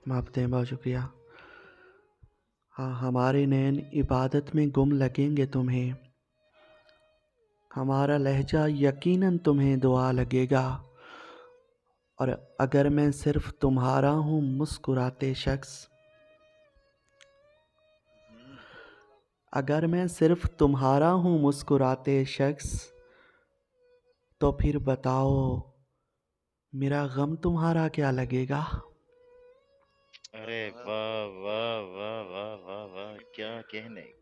मापते हैं, बहुत शुक्रिया। हाँ, हमारे नैन इबादत में गुम लगेंगे तुम्हें, हमारा लहजा यकीनन तुम्हें दुआ लगेगा। और अगर मैं सिर्फ तुम्हारा हूँ मुस्कुराते शख्स, अगर मैं सिर्फ तुम्हारा हूँ मुस्कुराते शख्स, तो फिर बताओ मेरा गम तुम्हारा क्या लगेगा। अरे वाह वाह वाह वाह वाह वाह, क्या कहने,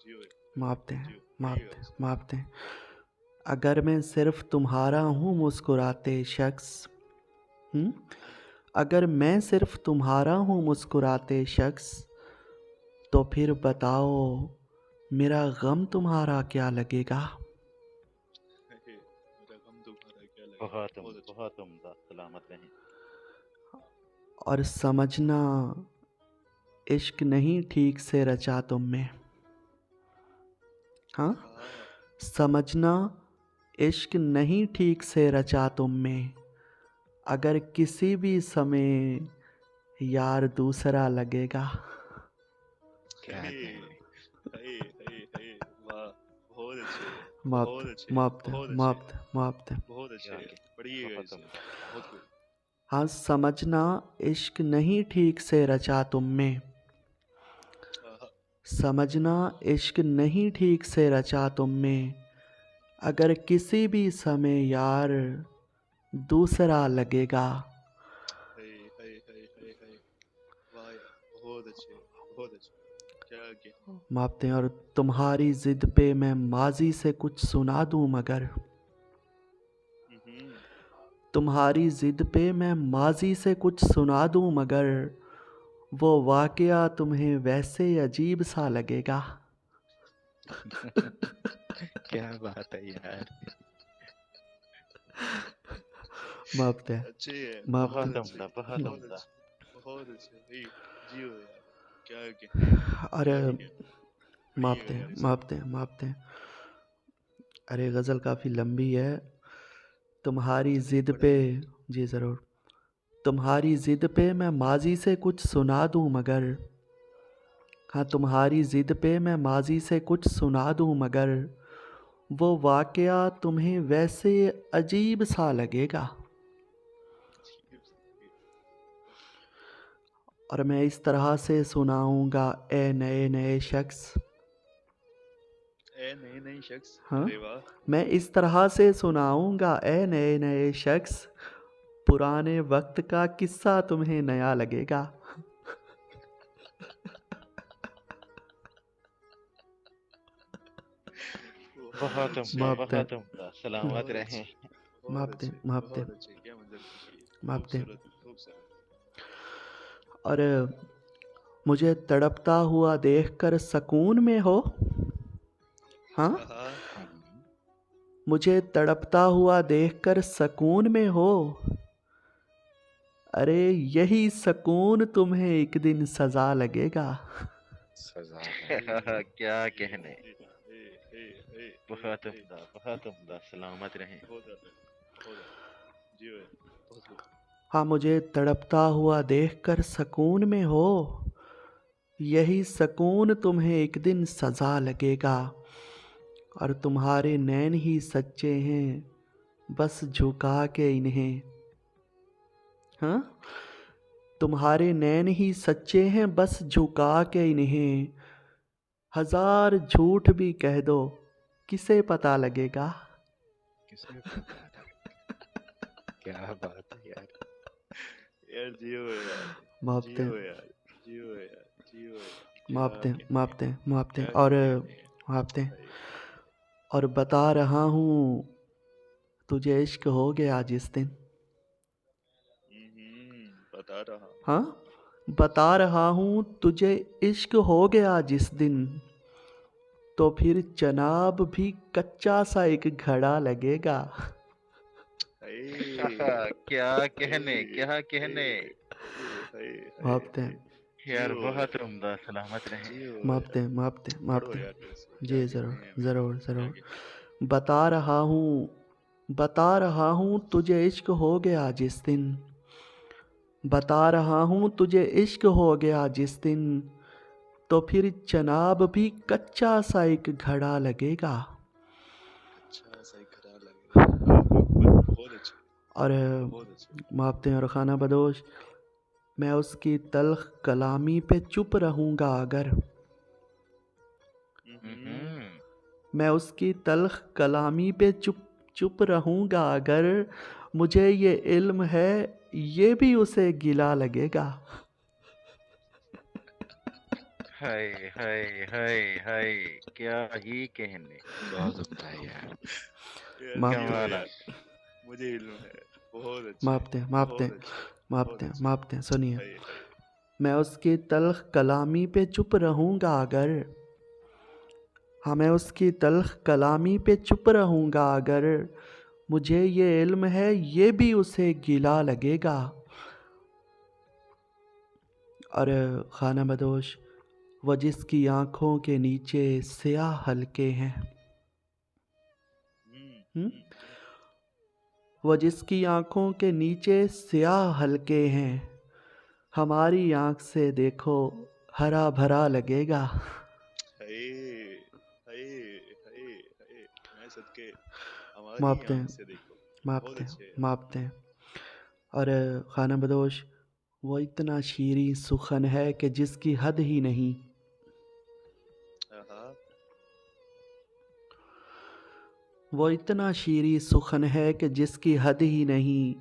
जियो मापते हैं, जियो बढ़िएगा मापते हैं, बस। मापते हैं। अगर मैं सिर्फ तुम्हारा हूँ मुस्कुराते शख्स, अगर मैं सिर्फ तुम्हारा हूँ मुस्कुराते शख्स, तो फिर बताओ मेरा गम तुम्हारा क्या लगेगा। मेरा गम तुम्हारा क्या लगेगा। बहुत बहुत अच्छा। बहुत उम्दा, सलामत रहें। और समझना इश्क नहीं ठीक से रचा तुम में, हाँ, हाँ समझना इश्क नहीं ठीक से रचा तुम में, अगर किसी भी समय यार दूसरा लगेगा। क्या हे कहने। हे हे हे वाह, बहुत अच्छे, मापते बहुत अच्छे, मापते बहुत अच्छे, मापते मापते बहुत क्या अच्छे। कहने, बढ़िएगा बहुत इसे। उम्दा। बहुत खूब। हाँ, समझना इश्क नहीं ठीक से रचा तुम में, हाँ, समझना इश्क नहीं ठीक से रचा तुम में, अगर किसी भी समय यार दूसरा लगेगा। हे हे हे हे हे वाह यार, बहुत अच्छे, बहुत अच्छे। क्या कहने। मापते हैं। और तुम्हारी जिद पे मैं माजी से कुछ सुना दूं मगर, हम्म, तुम्हारी जिद पे मैं माजी से कुछ सुना दूं मगर, वो वाकया तुम्हें वैसे अजीब सा लगेगा। क्या बात है यार। मापते हैं, अच्छे है, मापते बहुत बहुत अच्छे, उम्दा, बहुत बहुत उम्दा। अच्छे, बहुत अच्छे। हे जियो यार, क्या कहने, अरे क्या ही कहने। बढ़िएगा मापते हैं, यार इसे। मापते हैं, मापते हैं। अरे गज़ल काफ़ी लंबी है। तुम्हारी चलिए जिद पे, बढ़ाइए। जी ज़रूर, तुम्हारी जिद पे मैं माजी से कुछ सुना दूं मगर, हाँ, तुम्हारी जिद पे मैं माजी से कुछ सुना दूं मगर, वो वाकया तुम्हें वैसे अजीब सा लगेगा। और मैं इस तरह से सुनाऊंगा ए नए नए शख्स, ए नए नए शख्स, हाँ, अरे वाह। मैं इस तरह से सुनाऊंगा ए नए नए शख्स, पुराने वक्त का किस्सा तुम्हें नया लगेगा। बहुत बहुत उम्दा, अच्छे, मापते बहुत उम्दा, सलामत बहुत रहें। अच्छे, बहुत मापते अच्छे, मापते बहुत अच्छे। क्या मंजर पेशी है। मापते। खूबसूरत, खूबसूरत। और मुझे तड़पता हुआ देखकर सकून में हो, हाँ, हाँ हाँ। हम्म, मुझे तड़पता हुआ देखकर सकून में हो, अरे यही सकून तुम्हें एक दिन सजा लगेगा। सजा लगेगा। हे क्या हे कहने। हे हे हे हे हे बहुत हे उम्दा, बहुत उम्दा, सलामत रहें। बहुत आला, बहुत आला। जियो यार, बहुत खूब। हाँ, मुझे तड़पता हुआ देखकर सकून में हो, यही सकून तुम्हें एक दिन सजा लगेगा। और तुम्हारे नैन ही सच्चे हैं, बस झुका के इन्हें, हाँ, तुम्हारे नैन ही सच्चे हैं बस झुका के इन्हें, हजार झूठ भी कह दो किसे पता लगेगा। किसे पता लगेगा। क्या बात है यार। यार जियो यार, मापते जियो हैं, यार, जियो यार, जियो यार। क्या मापते हैं, कहने, मापते हैं, मापते हैं। क्या और कहने। मापते हैं। हाय। और बता रहा हूँ तुझे इश्क हो गया जिस दिन, बता रहा हूँ। हाँ, बता रहा हूँ तुझे इश्क हो गया जिस दिन, तो फिर जनाब भी कच्चा सा एक घड़ा लगेगा। हाय क्या हाय कहने, क्या हाय कहने। हाय हाय हाय मापते हाय। हैं, यार जियो बहुत यार, उम्दा, सलामत रहें। जियो मापते यार। हैं, मापते हैं, पढ़ो मापते यार हैं। फिर से, क्या जी कहने ज़रूर, हैं अभी। ज़रूर, क्या ज़रूर। कहने। बता रहा हूँ, बता रहा हूँ तुझे इश्क हो गया जिस दिन, बता रहा हूँ तुझे इश्क हो गया जिस दिन, तो फिर जनाब भी कच्चा सा एक घड़ा लगेगा। अच्छा सही खरा लगेगा। बहुत अच्छे, और बहुत अच्छे। मापते हैं और खाना बदोश, मैं उसकी तल्ख कलामी पे चुप रहूँगा अगर, हम्म मैं उसकी तल्ख कलामी पे चुप चुप रहूँगा अगर, मुझे ये इल्म है ये भी उसे गिला लगेगा। हाय हाय हाय हाय, क्या ही कहने, गजब था यार। यार जी हो मापते कमाल। यार, मुझे इल्म है। बहुत अच्छे, मापते हैं मापते बहुत हैं अच्छे, बहुत मापते हैं अच्छे। मापते हैं, सुनिए। हाय हाय। मैं उसकी तल्ख कलामी पे चुप रहूँगा अगर, हाँ मैं उसकी तल्ख कलामी पे चुप रहूँगा अगर, मुझे ये इल्म है ये भी उसे गिला लगेगा। और खाना बदोश, वो जिसकी आँखों के नीचे स्याह हल्के हैं, हुँ? वो जिसकी आँखों के नीचे स्याह हल्के हैं, हमारी आँख से देखो हरा भरा लगेगा। हाय हाय हाय हाय। मैं सदके हमारी मापते आंख हैं से देखो। बहुत मापते हैं अच्छे। मापते हैं। और खाना बदोश, वो इतना शीरीं सुखन है कि जिसकी हद ही नहीं, हाँ वो इतना शीरीं सुखन है कि जिसकी हद ही नहीं,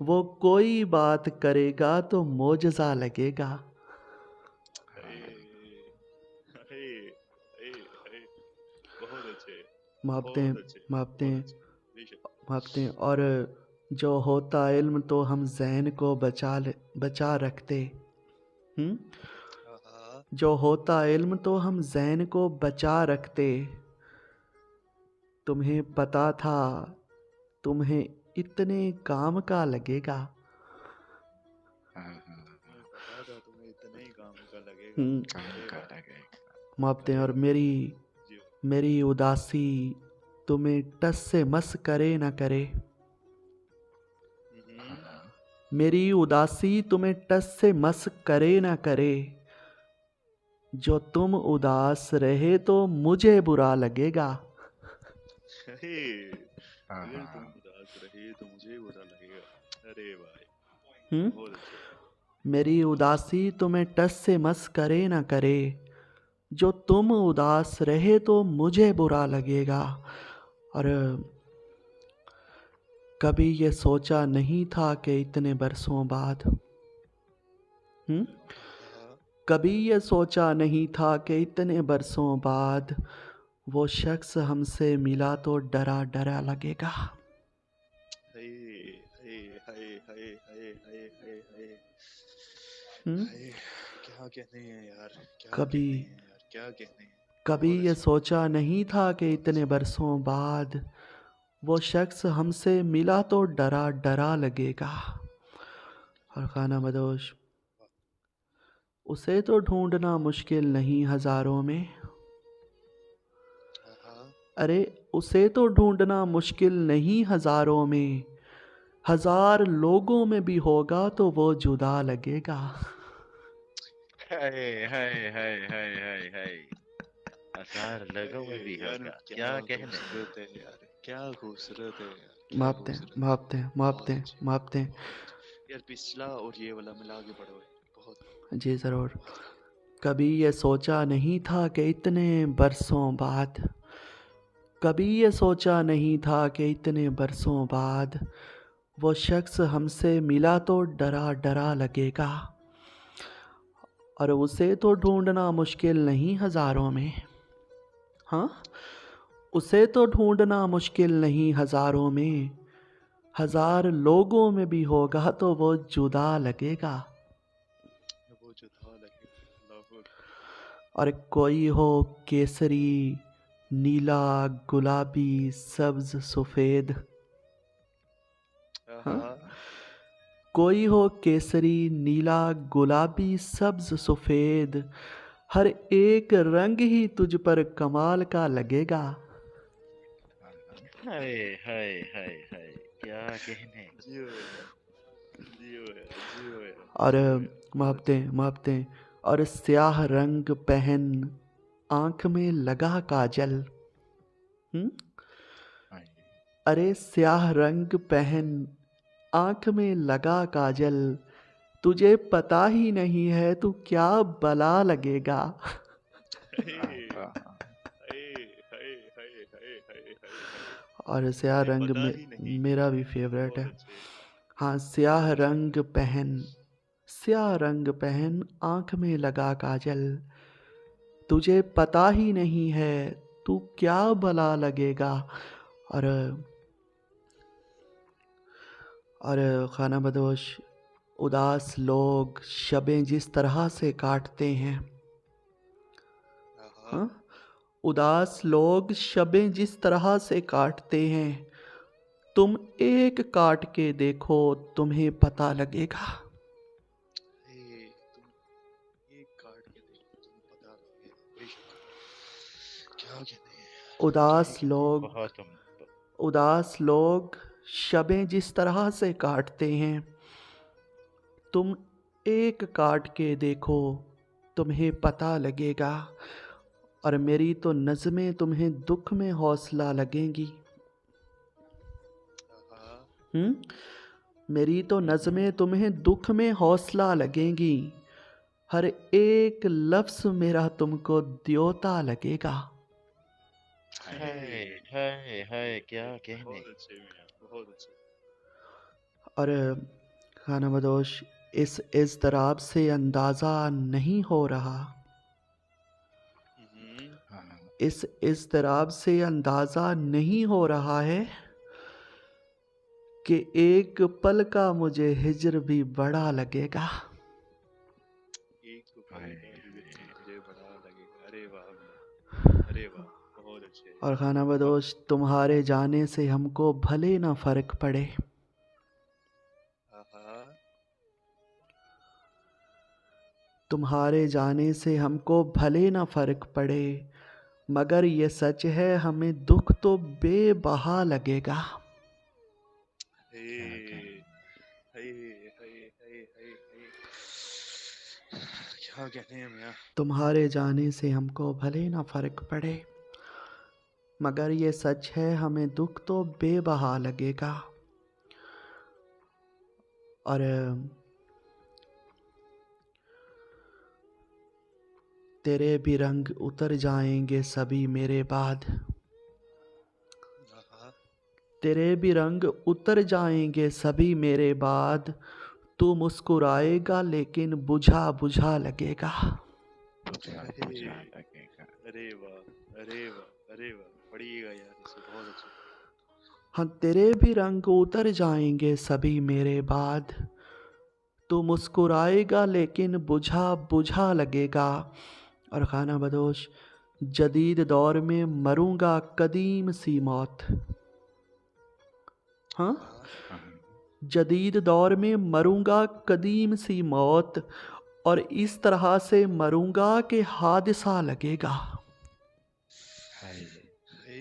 वो कोई बात करेगा तो मोजज़ा लगेगा। हाय हाय हाय हाय। बहुत अच्छे, मापते हैं बहुत अच्छे, मापते बहुत हैं अच्छे। बेशक। मापते हैं। और जो होता इल्म तो हम ज़हन को बचा रखते, हुँ? हाँ जो होता इल्म तो हम ज़हन को बचा रखते, तुम्हें पता था तुम्हें इतने काम का लगेगा। तुम्हें पता था तुम्हें इतना ही काम का लगेगा। हुँ? काम अरे का वाह, लगे। मापते हैं। अरे और वाह जी। मेरी उदासी तुम्हें टस से मस करे न करे, मेरी उदासी तुम्हें टस से मस करे न करे, जो तुम उदास रहे तो मुझे बुरा लगेगा। अरे अगर तुम उदास रहे तो मुझे बुरा लगेगा। अरे भाई हुँ? बहुत अच्छे। मेरी उदासी तुम्हें टस से मस करे न करे, जो तुम उदास रहे तो मुझे बुरा लगेगा। और कभी ये सोचा नहीं था कि इतने बरसों बाद, हाँ कभी ये सोचा नहीं था कि इतने बरसों बाद वो शख्स हमसे मिला तो डरा डरा लगेगा। हाय हाय हाय हाय हाय हाय हाय हाय हुँ? हाय। क्या कहने हैं यार, क्या कभी कहने हैं यार, क्या कहने हैं। कभी बहुत ये अच्छे, सोचा नहीं था कि बहुत इतने अच्छे। बरसों बाद वो शख्स हमसे मिला तो डरा डरा लगेगा। और खाना बदोश, उसे तो ढूंढना मुश्किल नहीं हजारों में, हाँ अरे उसे तो ढूंढना मुश्किल नहीं हजारों में, हजार लोगों में भी होगा तो वो जुदा लगेगा। हाय हाय हाय हाय हाय हाय, हजार लोगों में भी यार होगा, क्या क्या कहने। खूबसूरत है यार, क्या खूबसूरत है यार, क्या मापते हैं खूबसूरत है। मापते हैं मापते बहुत हैं अच्छे, मापते हैं। बहुत अच्छे यार। पिछला और ये वाला मिला के पढ़ो यार। बहुत जी ज़रूर। बहुत कभी ये सोचा नहीं था कि इतने बरसों बाद, कभी ये सोचा नहीं था कि इतने बरसों बाद वो शख्स हमसे मिला तो डरा डरा लगेगा। और उसे तो ढूंढना मुश्किल नहीं हजारों में, हाँ उसे तो ढूंढना मुश्किल नहीं हजारों में, हजार लोगों में भी होगा तो वो जुदा लगेगा। वो जो था लगे। अल्लाह और कोई हो केसरी नीला गुलाबी सब्ज सफ़ेद, हाँ हाँ कोई हो केसरी नीला गुलाबी सब्ज सफ़ेद, हर एक रंग ही तुझ पर कमाल का लगेगा। हाय हाय हाय हाय, क्या कहने। जियो यार, जियो यार, जियो और बहुत मोहब्बतें मोहब्बतें और स्याह रंग पहन आँख में लगा काजल। हाँ जी। अरे स्याह रंग पहन आँख में लगा काजल, तुझे पता ही नहीं है तू क्या भला लगेगा। हाय वाह, हाय हाय हाय हाय हाय हाय हाय। और स्याह मुझे रंग पता में ही नहीं मेरा भी है। फेवरेट बहुत है। अच्छे। हाँ, स्याह बहुत अच्छे। रंग पहन, स्याह रंग पहन आँख में लगा काजल, तुझे पता ही नहीं है तू क्या भला लगेगा। और खाना बदोश, उदास लोग शबें जिस तरह से काटते हैं, हाँ हाँ, उदास लोग शबें जिस तरह से काटते हैं, तुम एक काट के देखो तुम्हें पता लगेगा। हे, तुम एक कार्ड के देखो तुम्हें पता लगेगा। बेशक। क्या कहते हैं। क्या ही उदास कहते हैं। लोग बहुत उदास लोग शबें जिस तरह से काटते हैं, तुम एक काट के देखो तुम्हें पता लगेगा। और मेरी तो नज़में तुम्हें दुख में हौसला लगेंगी। हाँ मेरी तो नज़में तुम्हें दुख में हौसला लगेंगी, हर एक लफ्ज़ मेरा तुमको द्योता लगेगा। हाय हाय हाय, क्या कहने। बहुत अच्छे मियाँ, बहुत अच्छे। और खाना बदोश, इस इज़्तिराब से अंदाज़ा नहीं हो रहा, हाँ, इस इज़्तिराब से अंदाज़ा नहीं हो रहा है कि एक पल का मुझे हिज्र भी बड़ा लगेगा। एक तो पल का भी मुझे बड़ा लगेगा। अरे वाह मियाँ, अरे वाह, बहुत अच्छे। और खाना बदोश, तुम्हारे जाने से हमको भले ना फ़र्क पड़े, हाँ तुम्हारे जाने से हमको भले ना फ़र्क पड़े, मगर ये सच है हमें दुख तो बेबहा लगेगा। हे हे हे हे हे हे। क्या कहते हैं मियाँ। तुम्हारे जाने से हमको भले ना फ़र्क पड़े, मगर ये सच है हमें दुख तो बेबहा लगेगा। और तेरे भी रंग उतर जाएंगे सभी मेरे बाद, हाँ तेरे भी रंग उतर जाएंगे सभी मेरे बाद, तू मुस्कुराएगा लेकिन बुझा बुझा लगेगा। बुझा लगेगा। अरे वाह, अरे वाह, अरे वाह, पढ़िएगा यार इसे। बहुत अच्छे। हाँ, तेरे भी रंग उतर जाएंगे सभी मेरे बाद, तू मुस्कुराएगा लेकिन बुझा बुझा लगेगा। और खाना बदोश, जदीद दौर में मरूंगा कदीम सी मौत, हाँ, हाँ जदीद दौर में मरूंगा कदीम सी मौत, और इस तरह से मरूंगा कि हादसा लगेगा। हाय हे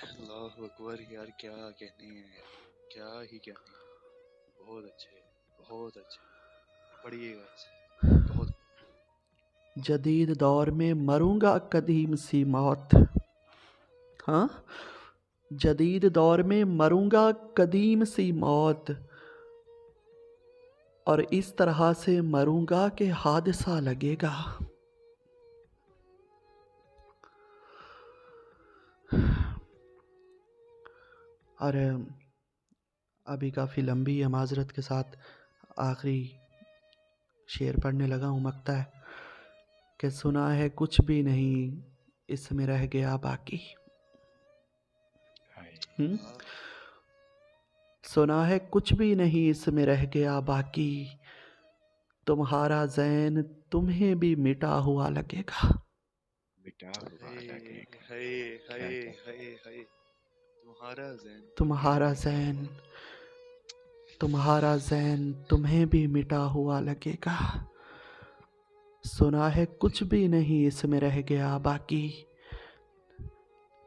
अल्लाह अकबर यार, क्या कहने हैं यार, क्या ही कहने हैं। बहुत अच्छे, बहुत अच्छे। पढ़िएगा इसे। बहुत जदीद दौर में मरूंगा कदीम सी मौत, हाँ, जदीद दौर में मरूंगा कदीम सी मौत, और इस तरह से मरूंगा कि हादसा लगेगा। और अभी काफ़ी लंबी है, माजरत के साथ आखिरी शेर पढ़ने लगा हूँ। मकता है कि सुना है कुछ भी नहीं इसमें रह गया बाकी, हाय सुना है कुछ भी नहीं इसमें रह गया बाकी, तुम्हारा ज़ैन तुम्हें भी मिटा हुआ लगेगा। मिटा हुआ हे लगेगा। हे क्या हे कहने। हे हे। तुम्हारा ज़हन तुम्हारा ज़ैन तुम्हारा ज़ैन तुम्हें भी मिटा हुआ लगेगा, सुना है कुछ भी नहीं इसमें रह गया बाकी,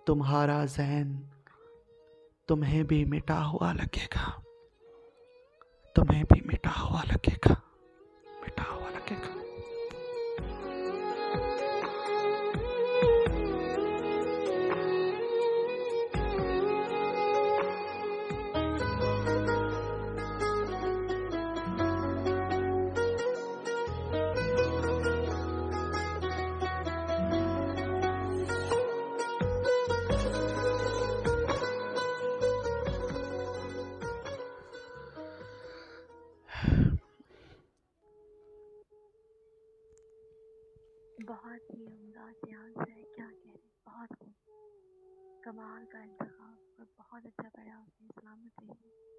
तुम्हारा ज़ैन तुम्हें भी मिटा हुआ लगेगा, तुम्हें भी मिटा हुआ लगेगा। बहुत ही उम्दा सियास है, क्या कह रहे, बहुत खूब, कमाल का इंतखाब और बहुत अच्छा पढ़ा उसने, सलामत रही।